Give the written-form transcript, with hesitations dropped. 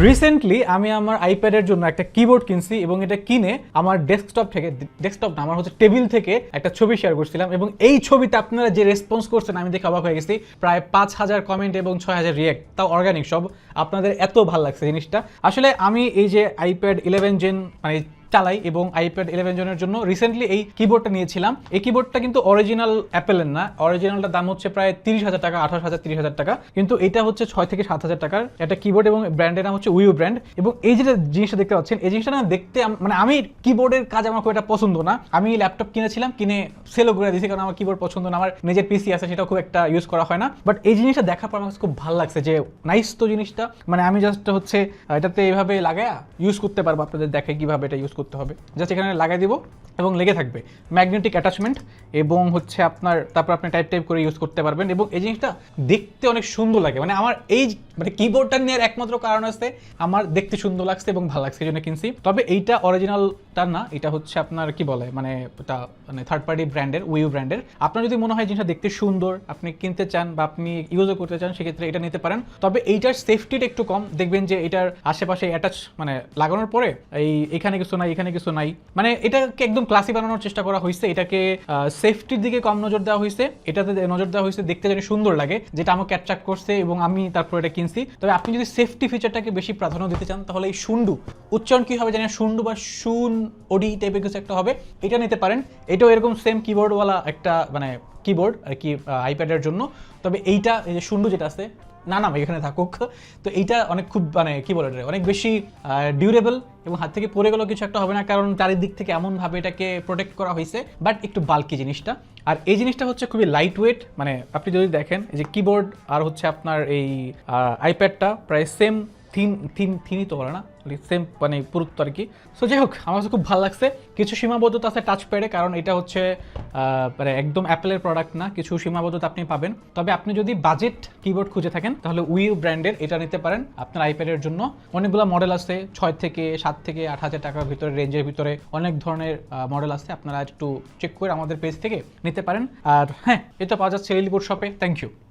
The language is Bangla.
রিসেন্টলি আমি আমার আইপ্যাডের জন্য একটা কিবোর্ড কিনছি এবং এটা কিনে আমার ডেস্কটপ না আমার হচ্ছে টেবিল থেকে একটা ছবি শেয়ার করছিলাম এবং এই ছবিতে আপনারা যে রেসপন্স করছেন আমি দেখে অবাক হয়ে গেছি। প্রায় 5,000 কমেন্ট এবং 6,000 রিয়েক্ট, তাও অর্গানিক সব। আপনাদের এত ভালো লাগছে জিনিসটা। আসলে আমি এই যে আইপ্যাড 11 জেন মানে চালাই এবং আইপ্যাড 11 জনের জন্য রিসেন্টলি এই কিবোর্ডটা নিয়েছিলাম। এই কিবোর্ডটা কিন্তু অরিজিনাল অ্যাপেলের না, অরিজিনালটার দাম হচ্ছে প্রায় 30,000 টাকা, 28,000 30,000 টাকা, কিন্তু এটা হচ্ছে 6 থেকে 7,000 টাকার একটা কিবোর্ড এবং ব্র্যান্ডের নাম হচ্ছে উইউ ব্র্যান্ড। এবং এই যে জিনিসটা দেখতে পাচ্ছেন, এই জিনিসটা না দেখতে মানে আমি কিবোর্ডের কাজ আমার খুব একটা পছন্দ না। আমি ল্যাপটপ কিনেছিলাম, কিনে সেলও করে দিয়েছি কারণ আমার কিবোর্ড পছন্দ না। আমার নিজের পিসি আছে, সেটা খুব একটা ইউজ করা হয় না। বাট এই জিনিসটা দেখার পর আমার খুব ভালো লাগছে যে নাইস তো জিনিসটা, মানে আমি জাস্ট হচ্ছে এটাতে এইভাবে লাগায়া ইউজ করতে পারবো। আপনাদের দেখে কিভাবে এটা ইউজ করতে হবে, জাস্ট এখানে লাগাই দিব এবং লেগে থাকবে ম্যাগনেটিক অ্যাটাচমেন্ট এবং হচ্ছে আপনার তারপর আপনি টাইপ করে ইউজ করতে পারবেন এবং এই জিনিসটা দেখতে অনেক সুন্দর লাগে। মানে আমার এই মানে কিবোর্ডটা নেওয়ার একমাত্র কারণ আছে আমার দেখতে সুন্দর লাগছে এবং ভালো লাগছে, এই জন্য কিনছি। তবে এইটা অরিজিনালটা না, এটা হচ্ছে আপনার কি বলে মানে এটা মানে থার্ড পার্টি ব্র্যান্ডের, উইউ ব্র্যান্ডের। আপনার যদি মনে হয় জিনিসটা দেখতে সুন্দর, আপনি কিনতে চান বা আপনি ইউজও করতে চান, সেক্ষেত্রে এটা নিতে পারেন। তবে এইটার সেফটিটা একটু কম। দেখবেন যে এটার আশেপাশে অ্যাটাচ মানে লাগানোর পরে এখানে কিছু নাই, এখানে কিছু নাই, মানে এটাকে একদম ক্লাসি বানানোর চেষ্টা করা হয়েছে। এটাকে সেফটির দিকে কম নজর দেওয়া হয়েছে, এটাতে নজর দেওয়া হয়েছে দেখতে যেন সুন্দর লাগে, যেটা আমাকে অ্যাট্রাক্ট করছে এবং আমি তারপর এটা কিনছি। তবে আপনি যদি সেফটি ফিচারটাকে বেশি প্রাধান্য দিতে চান তাহলে এই শুন্ডু, উচ্চারণ কি হবে জানি না, শুন্ডু বা শুন ওডি টাইপের কিছু একটা হবে, এটা নিতে পারেন। এটাও এরকম সেম কিবোর্ডওয়ালা একটা মানে কিবোর্ড আর কি আইপ্যাডের জন্য। তবে এইটা এই যে শুন্ডু যেটা আছে, না এখানে থাকুক, তো এইটা অনেক খুব মানে কি বলে অনেক বেশি ডিউরেবল এবং হাত থেকে পড়ে গেলেও কিছু একটা হবে না, কারণ চারিদিক থেকে এমনভাবে এটাকে প্রোটেক্ট করা হয়েছে। বাট একটু বাল্কি জিনিসটা, আর এই জিনিসটা হচ্ছে খুবই লাইট ওয়েট। মানে আপনি যদি দেখেন এই যে কিবোর্ড আর হচ্ছে আপনার এই আইপ্যাডটা প্রায় সেম থিনই তো বলে না, সেম মানে পুরুত্ব আর কি। সো যাই হোক, আমার কাছে খুব ভালো লাগছে। কিছু সীমাবদ্ধতা আছে টাচ প্যাডে, কারণ এটা হচ্ছে মানে একদম অ্যাপেলের প্রোডাক্ট না, কিছু সীমাবদ্ধতা আপনি পাবেন। তবে আপনি যদি বাজেট কিবোর্ড খুঁজে থাকেন তাহলে উইউ ব্র্যান্ডের এটা নিতে পারেন আপনার আইপ্যাডের জন্য। অনেকগুলো মডেল আছে, 6 থেকে 7 থেকে 8,000 টাকার ভিতরে রেঞ্জের ভিতরে অনেক ধরনের মডেল আছে। আপনারা একটু চেক করে আমাদের পেজ থেকে নিতে পারেন। আর হ্যাঁ, এটা পাওয়া যাচ্ছে লিলিপুর শপে। Thank you.